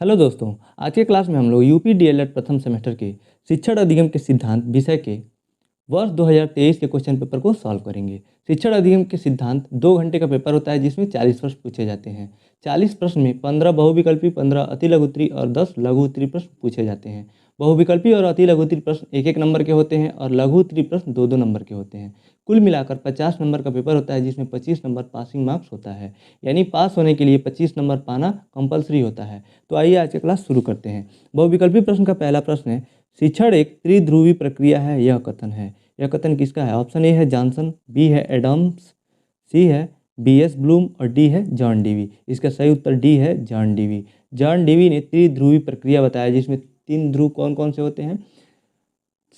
Hello दोस्तों, आज के क्लास में हम लोग यूपी डीएलएड प्रथम सेमेस्टर के शिक्षण अधिगम के सिद्धांत विषय के वर्ष 2023 के क्वेश्चन पेपर को सॉल्व करेंगे। शिक्षण अधिगम के सिद्धांत 2 घंटे का पेपर होता है जिसमें 40 प्रश्न पूछे जाते हैं। 40 प्रश्न में 15 बहुविकल्पी, 15 अति लघु उत्तरी और 10 लघु उत्तरी प्रश्न पूछे जाते हैं। बहुविकल्पी और अति लघु उत्तरी प्रश्न 1-1 नंबर के होते हैं और लघु उत्तरी प्रश्न 2-2 नंबर के होते हैं। कुल मिलाकर 50 नंबर का पेपर होता है जिसमें 25 नंबर पासिंग मार्क्स होता है, यानी पास होने के लिए 25 नंबर पाना कंपलसरी होता है। तो आइए आज की क्लास शुरू करते हैं। बहुविकल्पी प्रश्न का पहला प्रश्न है, शिक्षण एक त्रिध्रुवी प्रक्रिया है, यह कथन है। यह कथन किसका है? ऑप्शन ए है जॉनसन, बी है एडम्स, सी है बीएस ब्लूम और डी है जॉन डीवी। इसका सही उत्तर डी है जॉन डीवी। जॉन डीवी ने त्रिध्रुवी प्रक्रिया बताया जिसमें 3 ध्रुव कौन कौन से होते हैं?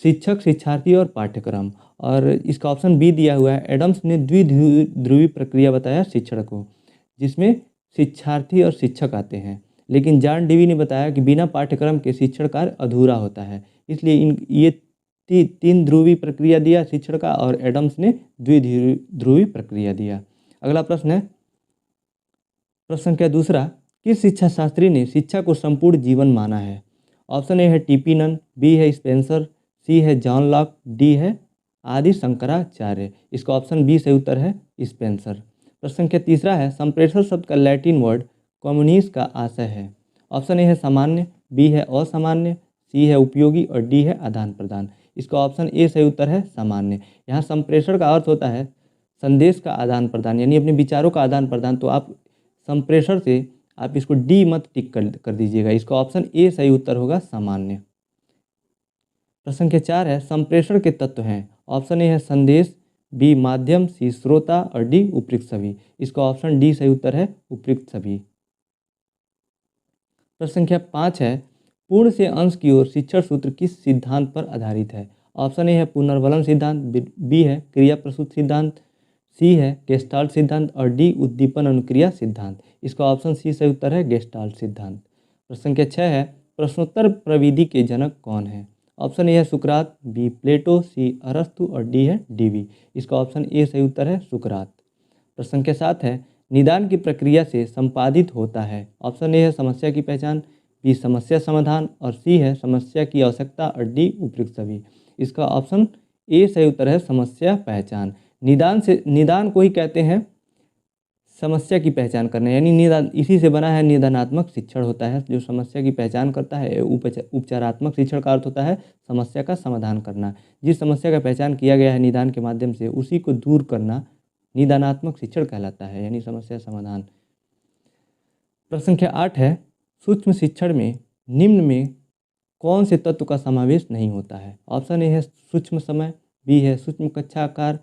शिक्षक, शिक्षार्थी और पाठ्यक्रम। और इसका ऑप्शन बी दिया हुआ है, एडम्स ने द्विध्रुवी प्रक्रिया बताया शिक्षण को, जिसमें शिक्षार्थी और शिक्षक आते हैं। लेकिन जॉन डीवी ने बताया कि बिना पाठ्यक्रम के शिक्षण कार्य अधूरा होता है, इसलिए ये 3 ध्रुवी प्रक्रिया दिया शिक्षण का और एडम्स ने द्विध्रुवी प्रक्रिया दिया। अगला प्रश्न है, प्रश्न संख्या दूसरा, किस शिक्षा शास्त्री ने शिक्षा को संपूर्ण जीवन माना है? ऑप्शन ए है टीपी नन, बी है स्पेंसर, सी है जॉन लॉक, डी है आदि शंकराचार्य। इसका ऑप्शन बी सही उत्तर है स्पेंसर। प्रश्न संख्या तीसरा है, संप्रेषण शब्द का लैटिन वर्ड कम्युनिस का आशय है। ऑप्शन ए है सामान्य, बी है असामान्य, सी है उपयोगी और डी है आदान प्रदान। इसका ऑप्शन ए सही उत्तर है सामान्य। यहाँ संप्रेषण का अर्थ होता है संदेश का आदान प्रदान, यानी अपने विचारों का आदान प्रदान। तो आप संप्रेषण से आप इसको डी मत टिक कर दीजिएगा। इसका ऑप्शन ए सही उत्तर होगा सामान्य। प्रश्न संख्या 4 है, संप्रेषण के तत्व हैं। ऑप्शन ए है संदेश, बी माध्यम, सी श्रोता और डी उपयुक्त सभी। इसका ऑप्शन डी सही उत्तर है उपयुक्त सभी। प्रश्न संख्या 5 है, पूर्ण से अंश की ओर शिक्षण सूत्र किस सिद्धांत पर आधारित है? ऑप्शन ए है पुनर्वलन सिद्धांत, बी है क्रिया प्रसूत सिद्धांत, सी है गेस्टाल्ट सिद्धांत और डी उद्दीपन अनुक्रिया सिद्धांत। इसका ऑप्शन सी सही उत्तर है गेस्टाल्ट सिद्धांत। प्रश्न संख्या 6 है, प्रश्नोत्तर प्रविधि के जनक कौन है? ऑप्शन ए है सुकरात, बी प्लेटो, सी अरस्तु और डी है डीवी। इसका ऑप्शन ए सही उत्तर है सुकरात। प्रश्न संख्या 7 है, निदान की प्रक्रिया से संपादित होता है। ऑप्शन ए है समस्या की पहचान, बी समस्या समाधान और सी है समस्या की आवश्यकता और डी उपयुक्त सभी। इसका ऑप्शन ए सही उत्तर है समस्या पहचान। निदान को ही कहते हैं समस्या की पहचान करना, यानी निदान इसी से बना है। निदानात्मक शिक्षण होता है जो समस्या की पहचान करता है। उपचारात्मक शिक्षण का अर्थ होता है समस्या का समाधान करना। जिस समस्या का पहचान किया गया है निदान के माध्यम से उसी को दूर करना निदानात्मक शिक्षण कहलाता है, यानी समस्या समाधान। प्रश्न संख्या 8 है, सूक्ष्म शिक्षण में निम्न में कौन से तत्व का समावेश नहीं होता है? ऑप्शन ए है सूक्ष्म समय, बी है सूक्ष्म कक्षा आकार,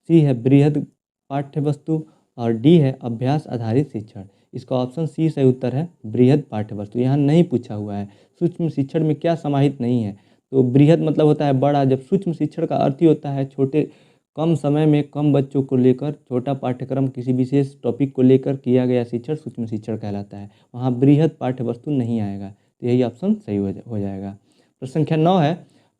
सी है बृहद पाठ्य वस्तु और डी है अभ्यास आधारित शिक्षण। इसका ऑप्शन सी सही उत्तर है बृहद पाठ्य वस्तु। यहाँ नहीं पूछा हुआ है सूक्ष्म शिक्षण में क्या समाहित नहीं है। तो बृहद मतलब होता है बड़ा, जब सूक्ष्म शिक्षण का अर्थ ही होता है छोटे कम समय में कम बच्चों को लेकर छोटा पाठ्यक्रम किसी विशेष टॉपिक को लेकर किया गया शिक्षण सूक्ष्म शिक्षण कहलाता है। वहाँ बृहद पाठ्य वस्तु नहीं आएगा, तो यही ऑप्शन सही हो जाएगा। प्रश्न संख्या 9 है,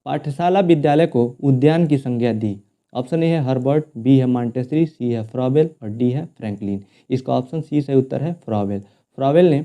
पाठशाला विद्यालय को उद्यान की संज्ञा दी। ऑप्शन ए है हर्बर्ट, बी है मॉन्टेसरी, सी है फ्रॉबेल और डी है फ्रैंकलिन। इसका ऑप्शन सी सही उत्तर है फ्रॉबेल। फ्रॉबेल ने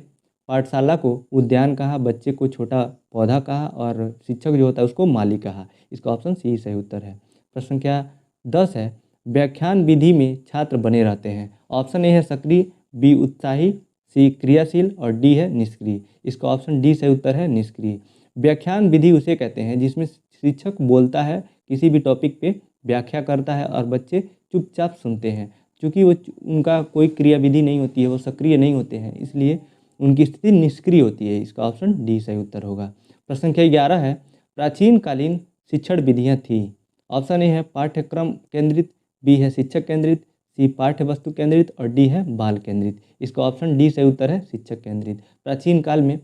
पाठशाला को उद्यान कहा, बच्चे को छोटा पौधा कहा और शिक्षक जो होता है उसको माली कहा। इसका ऑप्शन सी सही उत्तर है। प्रश्न संख्या 10 है, व्याख्यान विधि में छात्र बने रहते हैं। ऑप्शन ए है सक्रिय, बी उत्साही, सी क्रियाशील और डी है निष्क्रिय। इसका ऑप्शन डी सही उत्तर है निष्क्रिय। व्याख्यान विधि उसे कहते हैं जिसमें शिक्षक बोलता है, किसी भी टॉपिक पे व्याख्या करता है और बच्चे चुपचाप सुनते हैं। क्योंकि वो उनका कोई क्रिया विधि नहीं होती है, वो सक्रिय नहीं होते हैं, इसलिए उनकी स्थिति निष्क्रिय होती है। इसका ऑप्शन डी सही उत्तर होगा। प्रश्न संख्या 11 है, प्राचीन कालीन शिक्षण विधियाँ थी। ऑप्शन ए है पाठ्यक्रम केंद्रित, बी है शिक्षक केंद्रित, सी पाठ्य वस्तु केंद्रित और डी है बाल केंद्रित। इसका ऑप्शन डी सही उत्तर है शिक्षक केंद्रित। प्राचीन काल में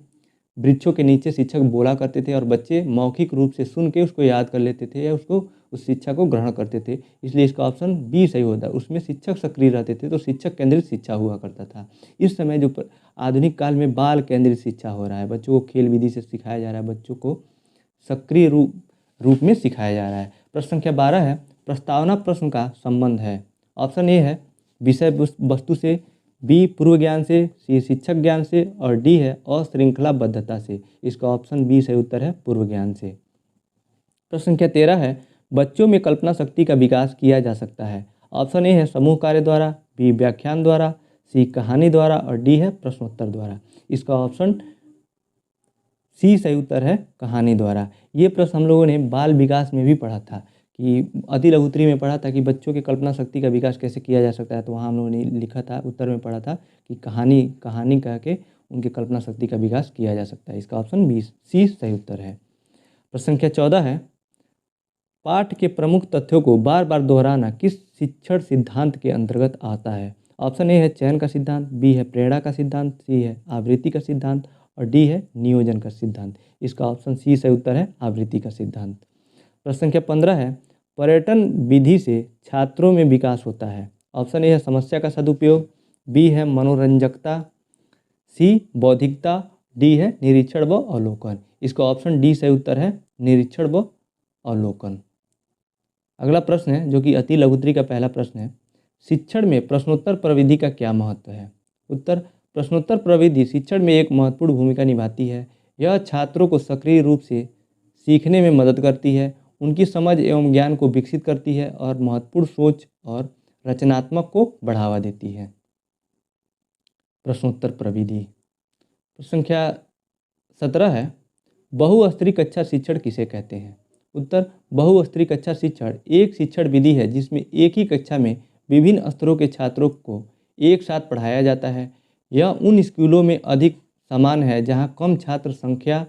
वृक्षों के नीचे शिक्षक बोला करते थे और बच्चे मौखिक रूप से सुन के उसको याद कर लेते थे या उसको उस शिक्षा को ग्रहण करते थे, इसलिए इसका ऑप्शन बी सही होता है। उसमें शिक्षक सक्रिय रहते थे तो शिक्षक केंद्रित शिक्षा हुआ करता था। इस समय जो आधुनिक काल में बाल केंद्रित शिक्षा हो रहा है, बच्चों को खेल विधि से सिखाया जा रहा है, बच्चों को सक्रिय रूप में सिखाया जा रहा है। प्रश्न संख्या 12 है, प्रस्तावना प्रश्न का संबंध है। ऑप्शन ए है विषय वस्तु से, बी पूर्व ज्ञान से, सी शिक्षक ज्ञान से और डी है अश्रृंखलाबद्धता से। इसका ऑप्शन बी सही उत्तर है पूर्व ज्ञान से। प्रश्न संख्या 13 है, बच्चों में कल्पना शक्ति का विकास किया जा सकता है। ऑप्शन ए है समूह कार्य द्वारा, बी व्याख्यान द्वारा, सी कहानी द्वारा और डी है प्रश्नोत्तर द्वारा। इसका ऑप्शन सी सही उत्तर है कहानी द्वारा। ये प्रश्न हम लोगों ने बाल विकास में भी पढ़ा था कि अति लघुत्री में पढ़ा था कि बच्चों की कल्पना शक्ति का विकास कैसे किया जा सकता है। तो वहाँ हम लोगों ने लिखा था, उत्तर में पढ़ा था कि कहानी कह के उनकी कल्पना शक्ति का विकास किया जा सकता है। इसका ऑप्शन बी सी सही उत्तर है। प्रश्न संख्या 14 है, पाठ के प्रमुख तथ्यों को बार बार दोहराना किस शिक्षण सिद्धांत के अंतर्गत आता है। ऑप्शन ए है चयन का सिद्धांत, बी है प्रेरणा का सिद्धांत, सी है आवृत्ति का सिद्धांत और डी है नियोजन का सिद्धांत। इसका ऑप्शन सी सही उत्तर है आवृत्ति का सिद्धांत। प्रश्न संख्या 15 है, पर्यटन विधि से छात्रों में विकास होता है। ऑप्शन ए है समस्या का सदुपयोग, बी है मनोरंजकता, सी बौद्धिकता, डी है निरीक्षण व अवलोकन। इसका ऑप्शन डी सही उत्तर है निरीक्षण व अवलोकन। अगला प्रश्न है जो कि अति लघुत्री का पहला प्रश्न है, शिक्षण में प्रश्नोत्तर प्रविधि का क्या महत्व है। उत्तर, प्रश्नोत्तर प्रविधि शिक्षण में एक महत्वपूर्ण भूमिका निभाती है। यह छात्रों को सक्रिय रूप से सीखने में मदद करती है, उनकी समझ एवं ज्ञान को विकसित करती है और महत्वपूर्ण सोच और रचनात्मक को बढ़ावा देती है। प्रश्नोत्तर प्रविधि। प्रश्न संख्या 17 है, बहुस्तरीय कक्षा शिक्षण किसे कहते हैं। उत्तर, बहुस्तरीय कक्षा शिक्षण एक शिक्षण विधि है जिसमें एक ही कक्षा में विभिन्न स्तरों के छात्रों को एक साथ पढ़ाया जाता है। यह उन स्कूलों में अधिक समान है जहां कम छात्र संख्या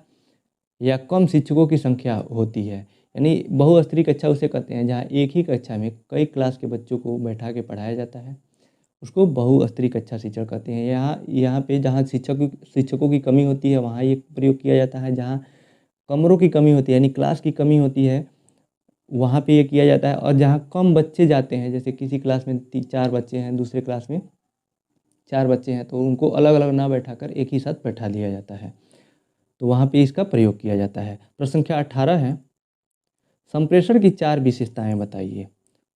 या कम शिक्षकों की संख्या होती है। यानी बहुस्तरीय कक्षा उसे कहते हैं जहां एक ही कक्षा में कई क्लास के बच्चों को बैठा के पढ़ाया जाता है, उसको बहुस्तरीय कक्षा शिक्षण कहते हैं। यहाँ पे जहाँ शिक्षकों की कमी होती है वहाँ ये प्रयोग किया जाता है, जहाँ कमरों की कमी होती है यानी क्लास की कमी होती है वहाँ पे ये किया जाता है, और जहाँ कम बच्चे जाते हैं, जैसे किसी क्लास में 4 बच्चे हैं, दूसरे क्लास में 4 बच्चे हैं, तो उनको अलग अलग ना बैठाकर एक ही साथ बैठा दिया जाता है, तो वहाँ पे इसका प्रयोग किया जाता है। प्रश्न संख्या 18 है, संप्रेषण की 4 विशेषताएं बताइए।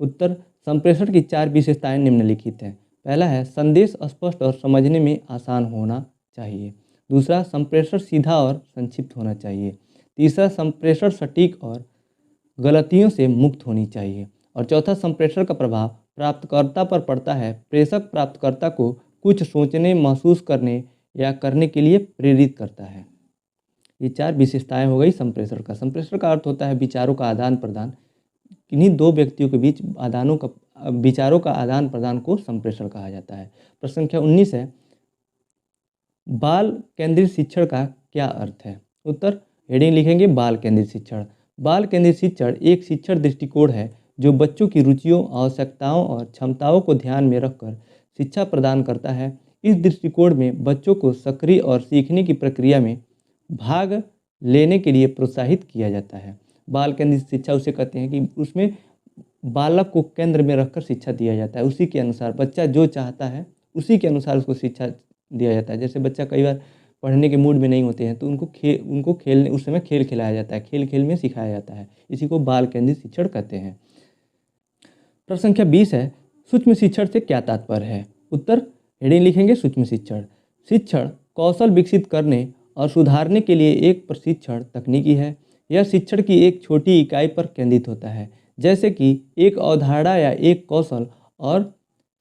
उत्तर, संप्रेषण की 4 विशेषताएं निम्नलिखित हैं। पहला है, संदेश स्पष्ट और समझने में आसान होना चाहिए। दूसरा, संप्रेषण सीधा और संक्षिप्त होना चाहिए। तीसरा, संप्रेषण सटीक और गलतियों से मुक्त होनी चाहिए। और चौथा, संप्रेषण का प्रभाव प्राप्तकर्ता पर पड़ता है। प्रेषक प्राप्तकर्ता को कुछ सोचने, महसूस करने या करने के लिए प्रेरित करता है। ये 4 विशेषताएं हो गई संप्रेषण का। संप्रेषण का अर्थ होता है विचारों का आदान प्रदान। किन्हीं दो व्यक्तियों के बीच विचारों का आदान प्रदान को संप्रेषण कहा जाता है। प्रश्न संख्या 19 है, बाल केंद्रित शिक्षण का क्या अर्थ है। उत्तर, हेडिंग लिखेंगे बाल केंद्रित शिक्षण। बाल केंद्रित शिक्षण एक शिक्षण दृष्टिकोण है जो बच्चों की रुचियों, आवश्यकताओं और क्षमताओं को ध्यान में रखकर शिक्षा प्रदान करता है। इस दृष्टिकोण में बच्चों को सक्रिय और सीखने की प्रक्रिया में भाग लेने के लिए प्रोत्साहित किया जाता है। बाल केंद्रित शिक्षा उसे कहते हैं कि उसमें बालक को केंद्र में रखकर शिक्षा दिया जाता है, उसी के अनुसार बच्चा जो चाहता है उसी के अनुसार उसको शिक्षा दिया जाता है। जैसे बच्चा कई बार पढ़ने के मूड में नहीं होते हैं तो उनको खेलने, उस समय खेल खिलाया जाता है, खेल खेल में सिखाया जाता है। इसी को बाल केंद्रित शिक्षण कहते हैं। प्रश्न संख्या 20 है, सूक्ष्म शिक्षण से क्या तात्पर्य है। उत्तर, हेडिंग लिखेंगे सूक्ष्म शिक्षण। शिक्षण कौशल विकसित करने और सुधारने के लिए एक प्रशिक्षण तकनीकी है। यह शिक्षण की एक छोटी इकाई पर केंद्रित होता है, जैसे कि एक अवधारणा या एक कौशल, और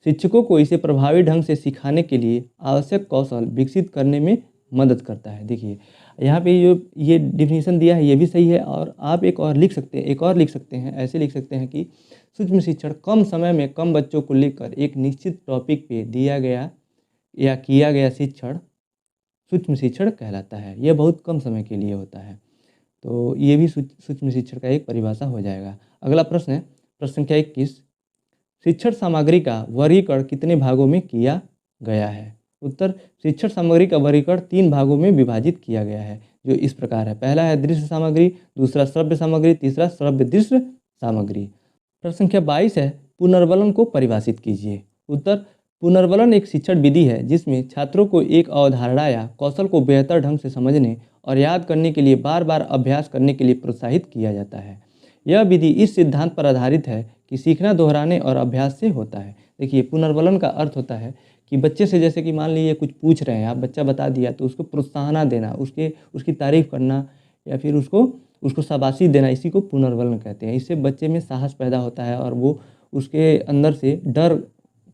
शिक्षकों को इसे प्रभावी ढंग से सिखाने के लिए आवश्यक कौशल विकसित करने में मदद करता है। देखिए यहाँ पे ये डिफिनीशन दिया है, ये भी सही है, और आप एक और लिख सकते हैं, ऐसे लिख सकते हैं कि सूक्ष्म शिक्षण कम समय में कम बच्चों को लेकर एक निश्चित टॉपिक पे दिया गया या किया गया शिक्षण सूक्ष्म शिक्षण कहलाता है। यह बहुत कम समय के लिए होता है, तो ये भी सूक्ष्म शिक्षण का एक परिभाषा हो जाएगा। अगला प्रश्न है, प्रश्न संख्या 21, शिक्षण सामग्री का वर्गीकरण कितने भागों में किया गया है। उत्तर, शिक्षण सामग्री का वर्गीकरण 3 भागों में विभाजित किया गया है, जो इस प्रकार है। पहला है दृश्य सामग्री, दूसरा श्रव्य सामग्री, तीसरा श्रव्य दृश्य सामग्री। प्रश्न संख्या 22 है, पुनर्वलन को परिभाषित कीजिए। उत्तर, पुनर्वलन एक शिक्षण विधि है जिसमें छात्रों को एक अवधारणा या कौशल को बेहतर ढंग से समझने और याद करने के लिए बार बार अभ्यास करने के लिए प्रोत्साहित किया जाता है। यह विधि इस सिद्धांत पर आधारित है कि सीखना दोहराने और अभ्यास से होता है। देखिए, पुनर्वलन का अर्थ होता है कि बच्चे से जैसे कि मान लीजिए कुछ पूछ रहे हैं, आप बच्चा बता दिया तो उसको प्रोत्साहन देना, उसकी तारीफ़ करना या फिर उसको शाबाशी देना, इसी को पुनर्वलन कहते हैं। इससे बच्चे में साहस पैदा होता है और वो उसके अंदर से डर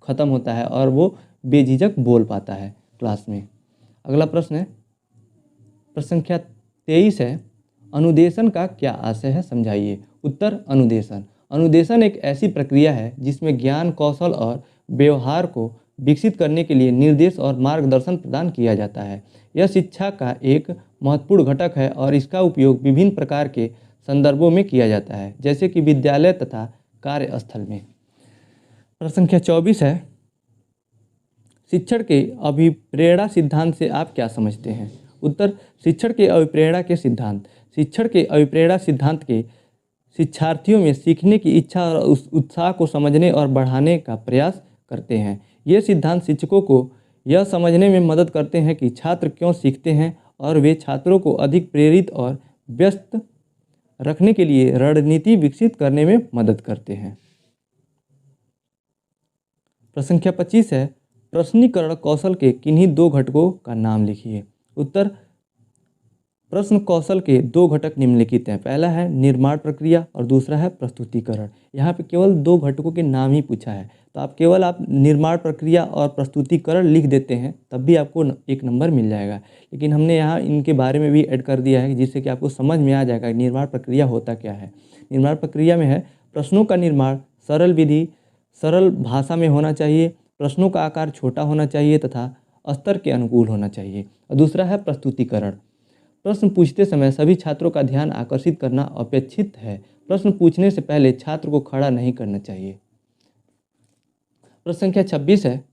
खत्म होता है और वो बेझिझक बोल पाता है क्लास में। अगला प्रश्न है, प्रश्न संख्या 23 है, अनुदेशन का क्या आशय है, समझाइए। उत्तर, अनुदेशन एक ऐसी प्रक्रिया है जिसमें ज्ञान, कौशल और व्यवहार को विकसित करने के लिए निर्देश और मार्गदर्शन प्रदान किया जाता है। यह शिक्षा का एक महत्वपूर्ण घटक है और इसका उपयोग विभिन्न प्रकार के संदर्भों में किया जाता है, जैसे कि विद्यालय तथा कार्यस्थल में। प्रश्न संख्या 24 है, शिक्षण के अभिप्रेरणा सिद्धांत से आप क्या समझते हैं। उत्तर, शिक्षण के अभिप्रेरणा सिद्धांत के शिक्षार्थियों में सीखने की इच्छा और उस उत्साह को समझने और बढ़ाने का प्रयास करते हैं। ये सिद्धांत शिक्षकों को यह समझने में मदद करते हैं कि छात्र क्यों सीखते हैं और वे छात्रों को अधिक प्रेरित और व्यस्त रखने के लिए रणनीति विकसित करने में मदद करते हैं। प्रश्न संख्या 25 है, प्रश्नीकरण कौशल के किन्हीं दो घटकों का नाम लिखिए। उत्तर, प्रश्न कौशल के दो घटक निम्नलिखित हैं। पहला है निर्माण प्रक्रिया और दूसरा है प्रस्तुतिकरण। यहाँ पे केवल दो घटकों के नाम ही पूछा है, तो आप निर्माण प्रक्रिया और प्रस्तुतिकरण लिख देते हैं तब भी आपको एक नंबर मिल जाएगा। लेकिन हमने यहाँ इनके बारे में भी ऐड कर दिया है जिससे कि आपको समझ में आ जाएगा निर्माण प्रक्रिया होता क्या है। निर्माण प्रक्रिया में है, प्रश्नों का निर्माण सरल विधि, सरल भाषा में होना चाहिए, प्रश्नों का आकार छोटा होना चाहिए तथा स्तर के अनुकूल होना चाहिए। और दूसरा है प्रस्तुतिकरण। प्रश्न पूछते समय सभी छात्रों का ध्यान आकर्षित करना अपेक्षित है। प्रश्न पूछने से पहले छात्र को खड़ा नहीं करना चाहिए। प्रश्न संख्या 26 है,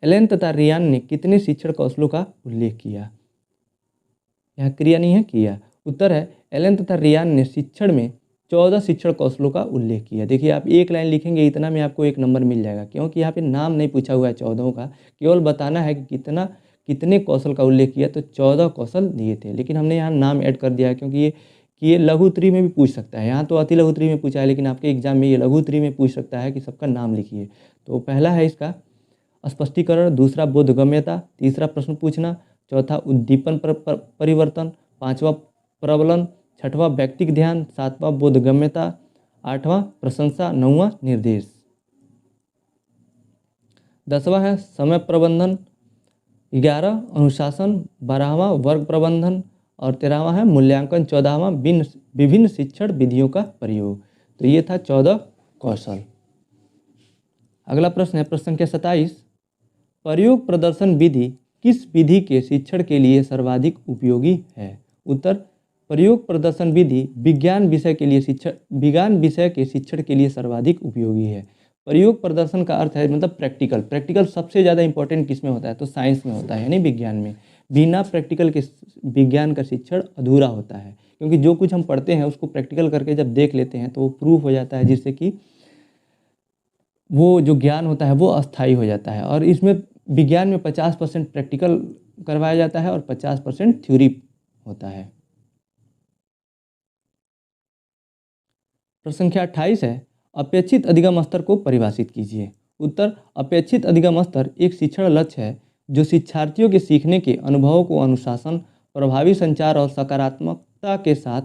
एलन तथा रियान ने कितने शिक्षण कौशलों का उल्लेख किया। यहाँ क्रिया नहीं है, किया। उत्तर है, एलन तथा रियान ने शिक्षण में 14 शिक्षण कौशलों का उल्लेख किया। देखिए, आप एक लाइन लिखेंगे इतना में आपको एक नंबर मिल जाएगा, क्योंकि यहाँ पे नाम नहीं पूछा हुआ है 14 का, केवल बताना है कि कितने कौशल का उल्लेख किया, तो 14 कौशल दिए थे। लेकिन हमने यहाँ नाम ऐड कर दिया है क्योंकि ये लघु उत्तरी में भी पूछ सकता है। यहाँ तो अति लघु उत्तरी में पूछा है, लेकिन आपके एग्जाम में ये लघु उत्तरी में पूछ सकता है कि सबका नाम लिखिए। तो पहला है इसका स्पष्टीकरण, दूसरा बोधगम्यता, तीसरा प्रश्न पूछना, चौथा उद्दीपन परिवर्तन, पाँचवा प्रबलन, छठवां व्यक्तिगत ध्यान, सातवां बोधगम्यता, आठवां प्रशंसा, नौवां निर्देश, 10वां है समय प्रबंधन, 11 अनुशासन, 12वां वर्ग प्रबंधन और 13वां है मूल्यांकन, 14वां विभिन्न शिक्षण विधियों का प्रयोग। तो ये था 14 कौशल। अगला प्रश्न है, प्रश्न संख्या 27, प्रयोग प्रदर्शन विधि किस विधि के शिक्षण के लिए सर्वाधिक उपयोगी है। उत्तर, प्रयोग प्रदर्शन विधि विज्ञान विषय के शिक्षण के लिए सर्वाधिक उपयोगी है। प्रयोग प्रदर्शन का अर्थ है मतलब प्रैक्टिकल सबसे ज़्यादा इंपॉर्टेंट किस में होता है, तो साइंस में होता है, यानी विज्ञान में। बिना प्रैक्टिकल के विज्ञान का शिक्षण अधूरा होता है, क्योंकि जो कुछ हम पढ़ते हैं उसको प्रैक्टिकल करके जब देख लेते हैं तो वो प्रूफ हो जाता है, जिससे कि वो जो ज्ञान होता है वो अस्थायी हो जाता है। और इसमें विज्ञान में 50% प्रैक्टिकल करवाया जाता है और 50% थ्योरी होता है। प्रश्न संख्या 28 है, अपेक्षित अधिगम स्तर को परिभाषित कीजिए। उत्तर, अपेक्षित अधिगम स्तर एक शिक्षण लक्ष्य है जो शिक्षार्थियों के सीखने के अनुभवों को अनुशासन, प्रभावी संचार और सकारात्मकता के साथ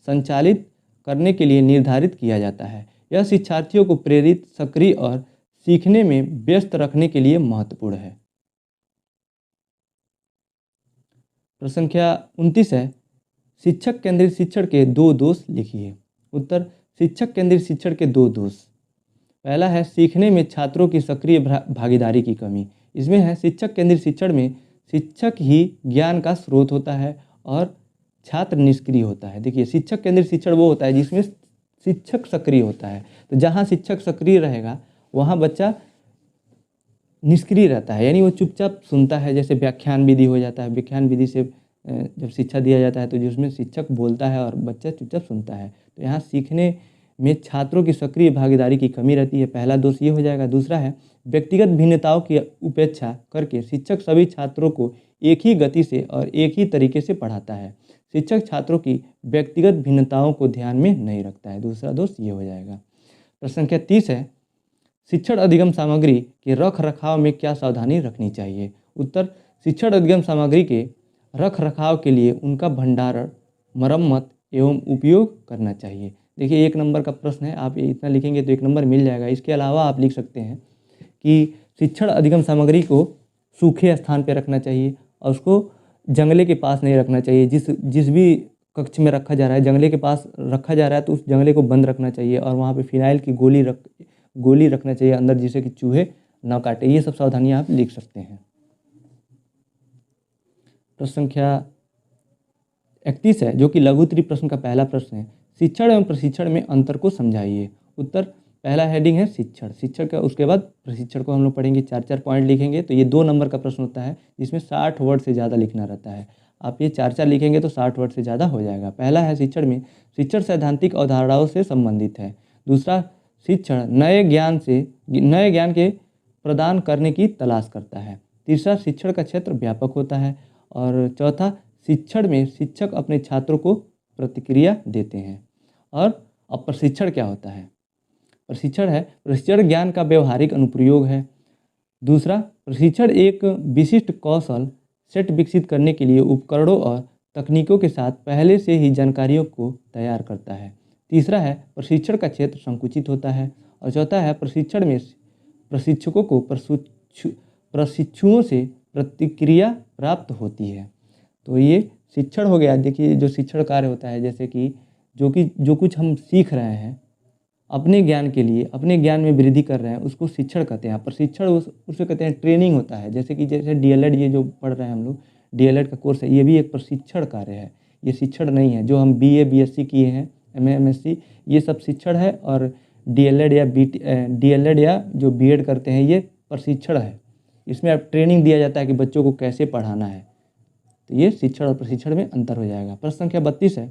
संचालित करने के लिए निर्धारित किया जाता है। यह शिक्षार्थियों को प्रेरित, सक्रिय और सीखने में व्यस्त रखने के लिए महत्वपूर्ण है। प्रश्न संख्या 29 है, शिक्षक केंद्रित शिक्षण के 2 दोष लिखिए। उत्तर, शिक्षक केंद्रित शिक्षण के 2 दोष, पहला है सीखने में छात्रों की सक्रिय भागीदारी की कमी। इसमें है शिक्षक केंद्रित शिक्षण में शिक्षक ही ज्ञान का स्रोत होता है और छात्र निष्क्रिय होता है। देखिए, शिक्षक केंद्रित शिक्षण वो होता है जिसमें शिक्षक सक्रिय होता है, तो जहाँ शिक्षक सक्रिय रहेगा वहाँ बच्चा निष्क्रिय रहता है, यानी वो चुपचाप सुनता है। जैसे व्याख्यान विधि हो जाता है, व्याख्यान विधि से जब शिक्षा दिया जाता है तो जिसमें शिक्षक बोलता है और बच्चा चुपचाप सुनता है, तो यहाँ सीखने में छात्रों की सक्रिय भागीदारी की कमी रहती है। पहला दोष ये हो जाएगा। दूसरा है व्यक्तिगत भिन्नताओं की उपेक्षा करके शिक्षक सभी छात्रों को एक ही गति से और एक ही तरीके से पढ़ाता है। शिक्षक छात्रों की व्यक्तिगत भिन्नताओं को ध्यान में नहीं रखता है। दूसरा दोष ये हो जाएगा। प्रश्न संख्या 30 है, शिक्षण अधिगम सामग्री के रख रखाव में क्या सावधानी रखनी चाहिए? उत्तर, शिक्षण अधिगम सामग्री के रख रखाव के लिए उनका भंडारण, मरम्मत एवं उपयोग करना चाहिए। देखिए 1 नंबर का प्रश्न है, आप ये इतना लिखेंगे तो 1 नंबर मिल जाएगा। इसके अलावा आप लिख सकते हैं कि शिक्षण अधिगम सामग्री को सूखे स्थान पर रखना चाहिए और उसको जंगले के पास नहीं रखना चाहिए। जिस भी कक्ष में रखा जा रहा है, जंगले के पास रखा जा रहा है तो उस जंगले को बंद रखना चाहिए और वहाँ पे फिनाइल की गोली रखना चाहिए अंदर, जिससे कि चूहे ना काटे। ये सब सावधानियाँ आप लिख सकते हैं। प्रश्न संख्या 31 है, जो कि लघु उत्तरीय प्रश्न का पहला प्रश्न है। शिक्षण एवं प्रशिक्षण में अंतर को समझाइए। उत्तर, पहला हेडिंग है शिक्षण का, उसके बाद प्रशिक्षण को हम लोग पढ़ेंगे। 4-4 पॉइंट लिखेंगे तो ये 2 नंबर का प्रश्न होता है, जिसमें 60 वर्ड से ज़्यादा लिखना रहता है। आप ये 4-4 लिखेंगे तो 60 वर्ड से ज़्यादा हो जाएगा। पहला है शिक्षण में शिक्षण सैद्धांतिक अवधारणाओं से संबंधित है। दूसरा, शिक्षण नए ज्ञान के प्रदान करने की तलाश करता है। तीसरा, शिक्षण का क्षेत्र व्यापक होता है। और चौथा, शिक्षण में शिक्षक अपने छात्रों को प्रतिक्रिया देते हैं। और अब प्रशिक्षण क्या होता है? प्रशिक्षण ज्ञान का व्यवहारिक अनुप्रयोग है। दूसरा, प्रशिक्षण एक विशिष्ट कौशल सेट विकसित करने के लिए उपकरणों और तकनीकों के साथ पहले से ही जानकारियों को तैयार करता है। तीसरा है, प्रशिक्षण का क्षेत्र संकुचित होता है। और चौथा है, प्रशिक्षण में प्रशिक्षकों को प्रशिक्षुओं से प्रतिक्रिया प्राप्त होती है। तो ये शिक्षण हो गया। देखिए जो शिक्षण कार्य होता है, जैसे कि जो कुछ हम सीख रहे हैं अपने ज्ञान के लिए, अपने ज्ञान में वृद्धि कर रहे हैं, उसको शिक्षण कहते हैं। प्रशिक्षण उसे कहते हैं ट्रेनिंग होता है। जैसे DLED ये जो पढ़ रहे हैं हम लोग, DLED का कोर्स है, ये भी एक प्रशिक्षण कार्य है। ये शिक्षण नहीं है। जो हम BA BSc किए हैं, MA MSc, ये सब शिक्षण है। और DLED या जो B.Ed करते हैं, ये प्रशिक्षण है। इसमें अब ट्रेनिंग दिया जाता है कि बच्चों को कैसे पढ़ाना है। तो ये शिक्षण और प्रशिक्षण में अंतर हो जाएगा। प्रश्न संख्या 32 है,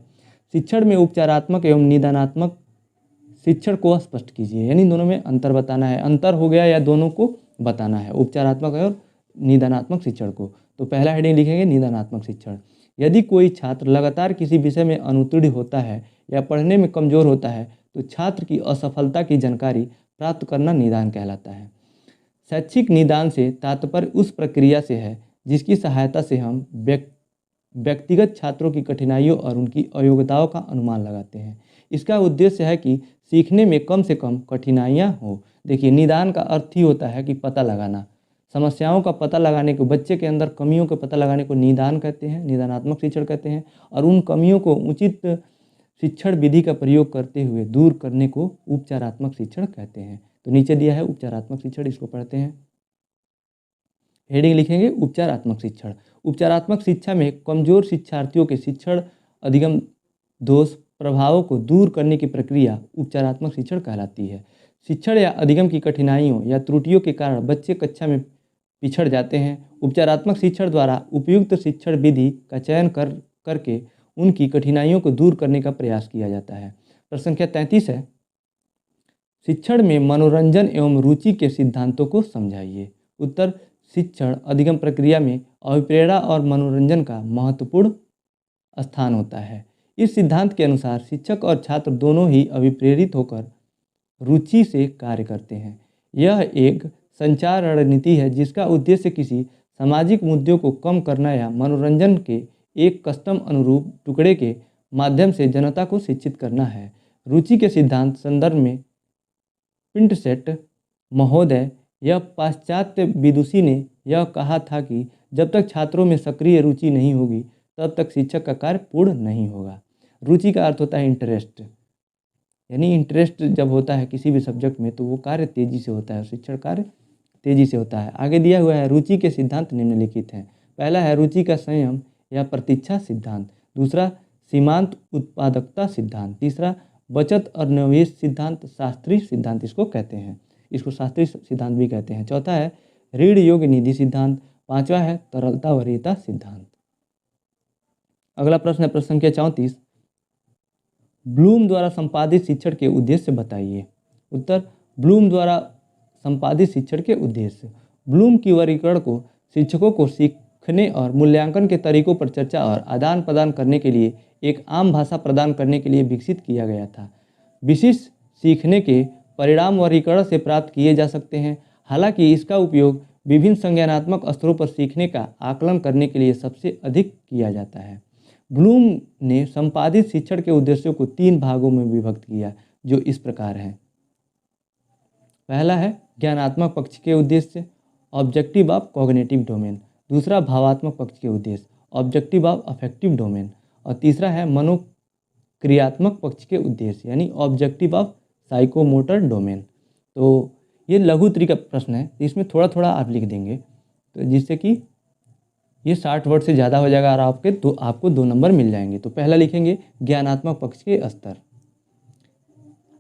शिक्षण में उपचारात्मक एवं निदानात्मक शिक्षण को स्पष्ट कीजिए। यानी दोनों में अंतर बताना है। अंतर हो गया या दोनों को बताना है, उपचारात्मक और निदानात्मक शिक्षण को। तो पहला हेडिंग लिखेंगे निदानात्मक शिक्षण। यदि कोई छात्र लगातार किसी विषय में अनुत्तीर्ण होता है या पढ़ने में कमजोर होता है तो छात्र की असफलता की जानकारी प्राप्त करना निदान कहलाता है। शैक्षिक निदान से तात्पर्य उस प्रक्रिया से है जिसकी सहायता से हम व्यक्तिगत छात्रों की कठिनाइयों और उनकी अयोग्यताओं का अनुमान लगाते हैं। इसका उद्देश्य है कि सीखने में कम से कम कठिनाइयाँ हो। देखिए निदान का अर्थ ही होता है कि पता लगाना, समस्याओं का पता लगाने को, बच्चे के अंदर कमियों का पता लगाने को निदान कहते हैं, निदानात्मक शिक्षण कहते हैं। और उन कमियों को उचित शिक्षण विधि का प्रयोग करते हुए दूर करने को उपचारात्मक शिक्षण कहते हैं। तो नीचे दिया है उपचारात्मक शिक्षण, इसको पढ़ते हैं। हेडिंग लिखेंगे उपचारात्मक शिक्षण। उपचारात्मक शिक्षा में कमजोर शिक्षार्थियों के शिक्षण अधिगम दोष प्रभावों को दूर करने की प्रक्रिया उपचारात्मक शिक्षण कहलाती है। शिक्षण या अधिगम की कठिनाइयों या त्रुटियों के कारण बच्चे कक्षा में पिछड़ जाते हैं। उपचारात्मक शिक्षण द्वारा उपयुक्त शिक्षण विधि का चयन करके उनकी कठिनाइयों को दूर करने का प्रयास किया जाता है। प्रश्न संख्या 33 है, शिक्षण में मनोरंजन एवं रुचि के सिद्धांतों को समझाइए। उत्तर, शिक्षण अधिगम प्रक्रिया में अभिप्रेरणा और मनोरंजन का महत्वपूर्ण स्थान होता है। इस सिद्धांत के अनुसार शिक्षक और छात्र दोनों ही अभिप्रेरित होकर रुचि से कार्य करते हैं। यह एक संचार रणनीति है जिसका उद्देश्य किसी सामाजिक मुद्दों को कम करना या मनोरंजन के एक कस्टम अनुरूप टुकड़े के माध्यम से जनता को शिक्षित करना है। रुचि के सिद्धांत संदर्भ में पिंटसेट महोदय या पाश्चात्य विदुषी ने यह कहा था कि जब तक छात्रों में सक्रिय रुचि नहीं होगी तब तक शिक्षक का कार्य पूर्ण नहीं होगा। रुचि का अर्थ होता है इंटरेस्ट, यानी इंटरेस्ट जब होता है किसी भी सब्जेक्ट में तो वो कार्य तेजी से होता है, शिक्षण कार्य तेजी से होता है। आगे दिया हुआ है रुचि के सिद्धांत निम्नलिखित हैं। पहला है रुचि का संयम या प्रतीक्षा सिद्धांत। दूसरा, सीमांत उत्पादकता सिद्धांत। तीसरा, बचत और निवेश सिद्धांत, शास्त्रीय सिद्धांत इसको कहते हैं, इसको शास्त्रीय सिद्धांत भी कहते हैं। चौथा है ऋण योग्य निधि सिद्धांत। पांचवा है तरलता वरीयता सिद्धांत। अगला प्रश्न है प्रश्न संख्या 34, ब्लूम द्वारा संपादित शिक्षण के उद्देश्य बताइए। उत्तर, ब्लूम द्वारा संपादित शिक्षण के उद्देश्य। ब्लूम की वर्गीकरण को शिक्षकों को सीखने और मूल्यांकन के तरीकों पर चर्चा और आदान प्रदान करने के लिए एक आम भाषा प्रदान करने के लिए विकसित किया गया था। विशिष्ट सीखने के परिणाम वर्गीकरण से प्राप्त किए जा सकते हैं। हालांकि इसका उपयोग विभिन्न संज्ञानात्मक स्तरों पर सीखने का आकलन करने के लिए सबसे अधिक किया जाता है। ब्लूम ने संपादित शिक्षण के उद्देश्यों को 3 भागों में विभक्त किया, जो इस प्रकार हैं। पहला है ज्ञानात्मक पक्ष के उद्देश्य, ऑब्जेक्टिव ऑफ कॉग्निटिव डोमेन। दूसरा भावात्मक पक्ष के उद्देश्य, ऑब्जेक्टिव ऑफ अफेक्टिव डोमेन। और तीसरा है मनोक्रियात्मक पक्ष के उद्देश्य, यानी ऑब्जेक्टिव ऑफ साइकोमोटर डोमेन। तो ये लघु उत्तरी का प्रश्न है, इसमें थोड़ा थोड़ा आप लिख देंगे, तो जिससे कि ये 60 वर्ड से ज़्यादा हो जाएगा और आपको 2 नंबर मिल जाएंगे। तो पहला लिखेंगे ज्ञानात्मक पक्ष के स्तर,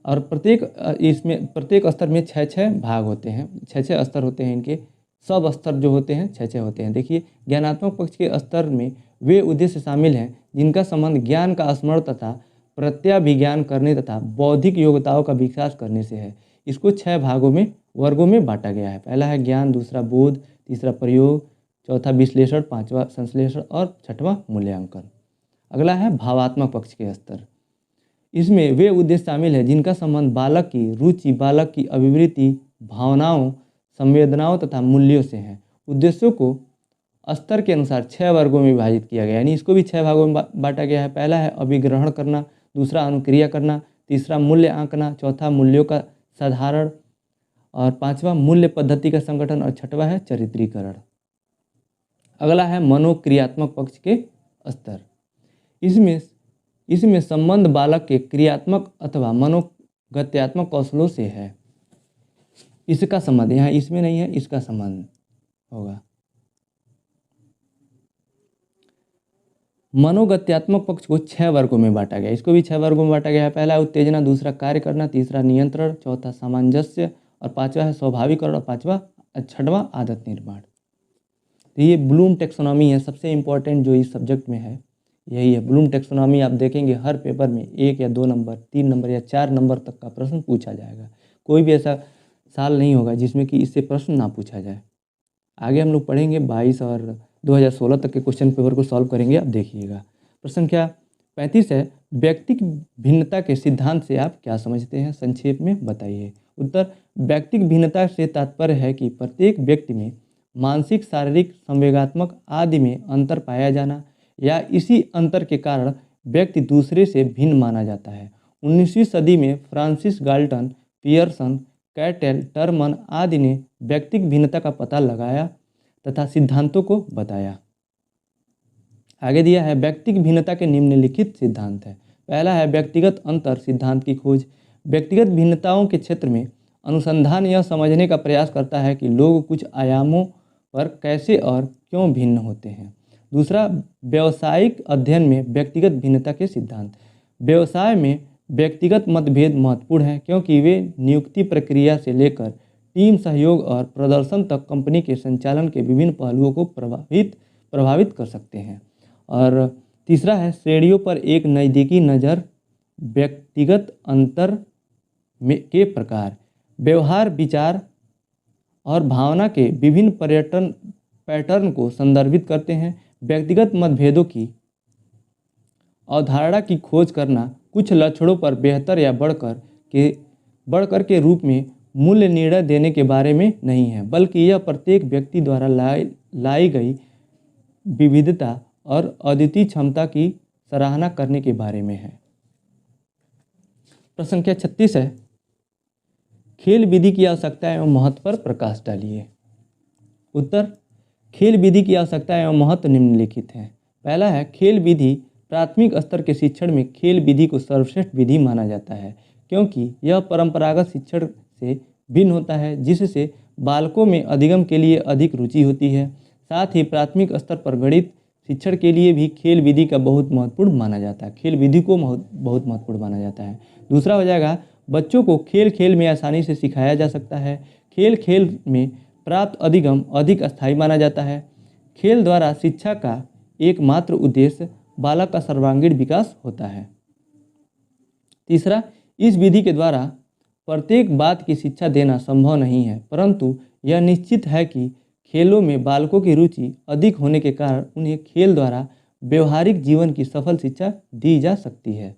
और प्रत्येक स्तर में 6 भाग होते हैं, 6 स्तर होते हैं। इनके सब स्तर जो होते हैं 6 होते हैं। देखिए, ज्ञानात्मक पक्ष के स्तर में वे उद्देश्य शामिल हैं जिनका संबंध ज्ञान का स्मरण तथा प्रत्याभिज्ञान करने तथा बौद्धिक योग्यताओं का विकास करने से है। इसको 6 वर्गों में बांटा गया है। पहला है ज्ञान, दूसरा बोध, तीसरा प्रयोग, चौथा विश्लेषण, पांचवा संश्लेषण और छठवां मूल्यांकन। अगला है भावात्मक पक्ष के स्तर। इसमें वे उद्देश्य शामिल हैं जिनका संबंध बालक की रुचि, बालक की अभिवृत्ति, भावनाओं, संवेदनाओं तथा मूल्यों से है। उद्देश्यों को स्तर के अनुसार 6 वर्गों में विभाजित किया गया, यानी इसको भी 6 भागों में बांटा गया है। पहला है अभिग्रहण करना, दूसरा अनुक्रिया करना, तीसरा मूल्य आंकना, चौथा मूल्यों का साधारण, और पांचवा मूल्य पद्धति का संगठन, और छठवां है चरित्रीकरण। अगला है मनोक्रियात्मक पक्ष के स्तर। इसमें संबंध बालक के क्रियात्मक अथवा मनोगत्यात्मक कौशलों से है। इसका संबंध यहाँ इसमें नहीं है, इसका संबंध होगा। मनोगत्यात्मक पक्ष को 6 वर्गों में बांटा गया, इसको भी 6 वर्गों में बांटा गया है। पहला उत्तेजना, दूसरा कार्य करना, तीसरा नियंत्रण, चौथा सामंजस्य, और पांचवा है स्वाभाविकरण, और छठवां आदत निर्माण। तो ये ब्लूम टेक्सोनॉमी है, सबसे इम्पोर्टेंट जो इस सब्जेक्ट में है यही है। ब्लूम टेक्सोनॉमी आप देखेंगे हर पेपर में 1 या 2 नंबर, 3 नंबर या 4 नंबर तक का प्रश्न पूछा जाएगा। कोई भी ऐसा साल नहीं होगा जिसमें कि इससे प्रश्न ना पूछा जाए। आगे हम लोग पढ़ेंगे 22 और 2016 तक के क्वेश्चन पेपर को सॉल्व करेंगे, आप देखिएगा। प्रश्न क्या 35 है, व्यक्तिक भिन्नता के सिद्धांत से आप क्या समझते हैं, संक्षेप में बताइए। उत्तर, व्यक्तिक भिन्नता से तात्पर्य है कि प्रत्येक व्यक्ति में मानसिक, शारीरिक, संवेगात्मक आदि में अंतर पाया जाना, या इसी अंतर के कारण व्यक्ति दूसरे से भिन्न माना जाता है। 19वीं सदी में Francis Galton, Pearson, cattail, Terman आदि ने व्यक्तिक भिन्नता का पता लगाया तथा सिद्धांतों को बताया। आगे दिया है व्यक्तिक भिन्नता के निम्नलिखित सिद्धांत है। पहला है व्यक्तिगत अंतर सिद्धांत की खोज। व्यक्तिगत भिन्नताओं के क्षेत्र में अनुसंधान यह समझने का प्रयास करता है कि लोग कुछ आयामों पर कैसे और क्यों भिन्न होते हैं। दूसरा, व्यावसायिक अध्ययन में व्यक्तिगत भिन्नता के सिद्धांत। व्यवसाय में व्यक्तिगत मतभेद महत्वपूर्ण हैं क्योंकि वे नियुक्ति प्रक्रिया से लेकर टीम सहयोग और प्रदर्शन तक कंपनी के संचालन के विभिन्न पहलुओं को प्रभावित कर सकते हैं। और तीसरा है श्रेणियों पर एक नज़दीकी नज़र। व्यक्तिगत अंतर के प्रकार व्यवहार, विचार और भावना के विभिन्न पैटर्न को संदर्भित करते हैं। व्यक्तिगत मतभेदों की अवधारणा की खोज करना कुछ लक्षणों पर बेहतर या बढ़कर के रूप में मूल्य निर्णय देने के बारे में नहीं है, बल्कि यह प्रत्येक व्यक्ति द्वारा लाई गई विविधता और अद्वितीय क्षमता की सराहना करने के बारे में है। प्रश्न संख्या 36 है, खेल विधि की आवश्यकता एवं महत्व पर प्रकाश डालिए। उत्तर, खेल विधि की आवश्यकता एवं महत्व निम्नलिखित है। पहला है, खेल विधि प्राथमिक स्तर के शिक्षण में खेल विधि को सर्वश्रेष्ठ विधि माना जाता है क्योंकि यह परंपरागत शिक्षण से भिन्न होता है, जिससे बालकों में अधिगम के लिए अधिक रुचि होती है। साथ ही प्राथमिक स्तर पर गणित शिक्षण के लिए भी खेल विधि का बहुत महत्वपूर्ण माना जाता है, खेल विधि को बहुत महत्वपूर्ण माना जाता है। दूसरा हो जाएगा, बच्चों को खेल खेल में आसानी से सिखाया जा सकता है। खेल खेल में प्राप्त अधिगम अधिक स्थायी माना जाता है। खेल द्वारा शिक्षा का एकमात्र उद्देश्य बालक का सर्वांगीण विकास होता है। तीसरा, इस विधि के द्वारा प्रत्येक बात की शिक्षा देना संभव नहीं है, परंतु यह निश्चित है कि खेलों में बालकों की रुचि अधिक होने के कारण उन्हें खेल द्वारा व्यवहारिक जीवन की सफल शिक्षा दी जा सकती है।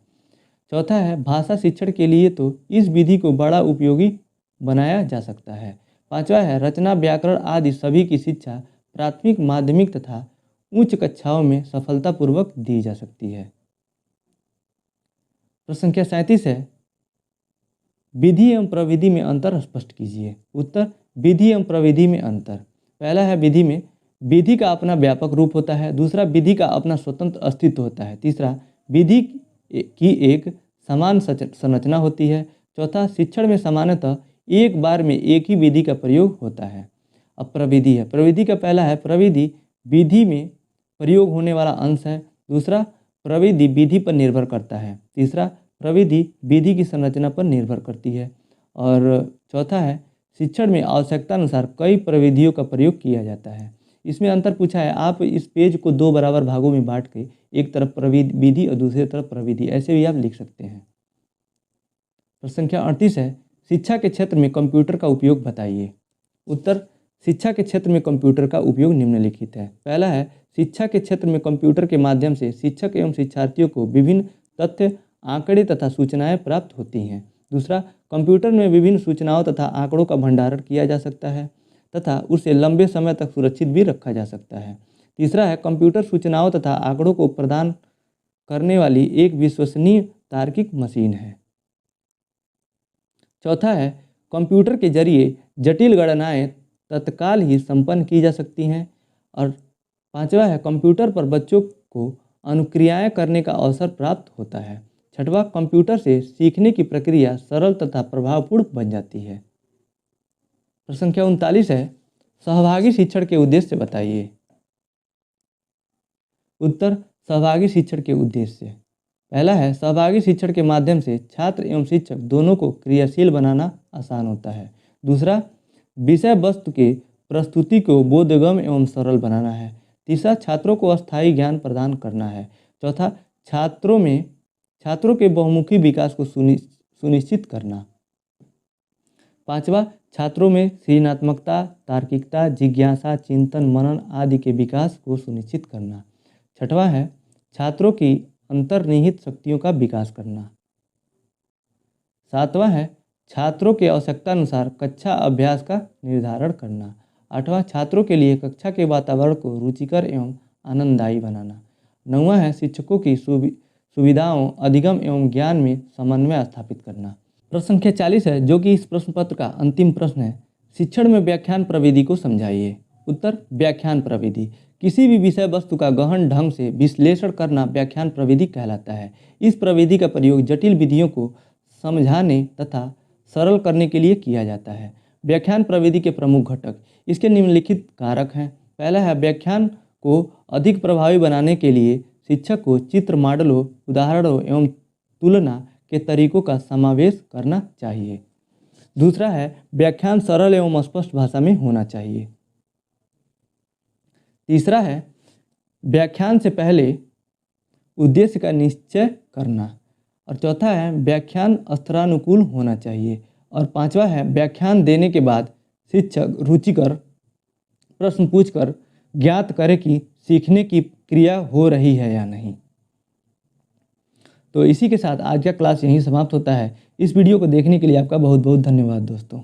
चौथा है भाषा शिक्षण के लिए तो इस विधि को बड़ा उपयोगी बनाया जा सकता है। पांचवा है रचना, व्याकरण आदि सभी की शिक्षा प्राथमिक, माध्यमिक तथा उच्च कक्षाओं में सफलतापूर्वक दी जा सकती है। प्रश्न संख्या 37 है विधि एवं प्रविधि में अंतर स्पष्ट कीजिए। उत्तर, विधि एवं प्रविधि में अंतर। पहला है विधि में विधि का अपना व्यापक रूप होता है। दूसरा, विधि का अपना स्वतंत्र अस्तित्व होता है। तीसरा, विधि की एक समान संरचना होती है। चौथा, शिक्षण में सामान्यतः एक बार में एक ही विधि का प्रयोग होता है। अब प्रविधि है। प्रविधि का पहला है प्रविधि विधि में प्रयोग होने वाला अंश है। दूसरा, प्रविधि विधि पर निर्भर करता है। तीसरा, प्रविधि विधि की संरचना पर निर्भर करती है। और चौथा है शिक्षण में आवश्यकता अनुसार कई प्रविधियों का प्रयोग किया जाता है। इसमें अंतर पूछा है। आप इस पेज को दो बराबर भागों में बांट के एक तरफ विधि और दूसरी तरफ प्रविधि ऐसे भी आप लिख सकते हैं। प्रश्न संख्या 38 है शिक्षा के क्षेत्र में कंप्यूटर का उपयोग बताइए। उत्तर, शिक्षा के क्षेत्र में कंप्यूटर का उपयोग निम्नलिखित है। पहला है शिक्षा के क्षेत्र में कंप्यूटर के माध्यम से शिक्षक एवं शिक्षार्थियों को विभिन्न तथ्य, आंकड़े तथा सूचनाएं प्राप्त होती हैं। दूसरा, कंप्यूटर में विभिन्न सूचनाओं तथा आंकड़ों का भंडारण किया जा सकता है तथा उसे लंबे समय तक सुरक्षित भी रखा जा सकता है। तीसरा है कंप्यूटर सूचनाओं तथा आंकड़ों को प्रदान करने वाली एक विश्वसनीय तार्किक मशीन है। चौथा है कंप्यूटर के जरिए जटिल गणनाएं तत्काल ही संपन्न की जा सकती हैं। और पांचवा है कंप्यूटर पर बच्चों को अनुक्रियाएं करने का अवसर प्राप्त होता है। छठवां, कंप्यूटर से सीखने की प्रक्रिया सरल तथा प्रभावपूर्ण बन जाती है। प्रश्न संख्या 39 है सहभागी शिक्षण के उद्देश्य बताइए। उत्तर, सहभागी शिक्षण के उद्देश्य। पहला है सहभागी शिक्षण के माध्यम से छात्र एवं शिक्षक दोनों को क्रियाशील बनाना आसान होता है। दूसरा, विषय वस्तु के प्रस्तुति को बोधगम्य एवं सरल बनाना है। तीसरा, छात्रों को अस्थायी ज्ञान प्रदान करना है। चौथा, छात्रों के बहुमुखी विकास को सुनिश्चित करना। पांचवा, छात्रों में सृजनात्मकता, तार्किकता, जिज्ञासा, चिंतन, मनन आदि के विकास को सुनिश्चित करना। छठवां है छात्रों की अंतर्निहित शक्तियों का विकास करना। सातवां है छात्रों के आवश्यकता अनुसार कक्षा अभ्यास का निर्धारण करना। आठवां, छात्रों के लिए कक्षा के वातावरण को रुचिकर एवं आनंददायी बनाना। नौवां है शिक्षकों की सुविधाओं, अधिगम एवं ज्ञान में समन्वय स्थापित करना। प्रश्न संख्या 40 है जो कि इस प्रश्न पत्र का अंतिम प्रश्न है शिक्षण में व्याख्यान प्रविधि को समझाइए। उत्तर, व्याख्यान प्रविधि किसी भी विषय वस्तु का गहन ढंग से विश्लेषण करना व्याख्यान प्रविधि कहलाता है। इस प्रविधि का प्रयोग जटिल विधियों को समझाने तथा सरल करने के लिए किया जाता है। व्याख्यान प्रविधि के प्रमुख घटक इसके निम्नलिखित कारक हैं। पहला है व्याख्यान को अधिक प्रभावी बनाने के लिए शिक्षक को चित्र, मॉडलों, उदाहरणों एवं तुलना के तरीकों का समावेश करना चाहिए। दूसरा है व्याख्यान सरल एवं स्पष्ट भाषा में होना चाहिए। तीसरा है व्याख्यान से पहले उद्देश्य का निश्चय करना। और चौथा है व्याख्यान स्तरानुकूल होना चाहिए। और पांचवा है व्याख्यान देने के बाद शिक्षक रुचिकर प्रश्न पूछकर ज्ञात करे कि सीखने की क्रिया हो रही है या नहीं। तो इसी के साथ आज का क्लास यहीं समाप्त होता है। इस वीडियो को देखने के लिए आपका बहुत बहुत धन्यवाद दोस्तों।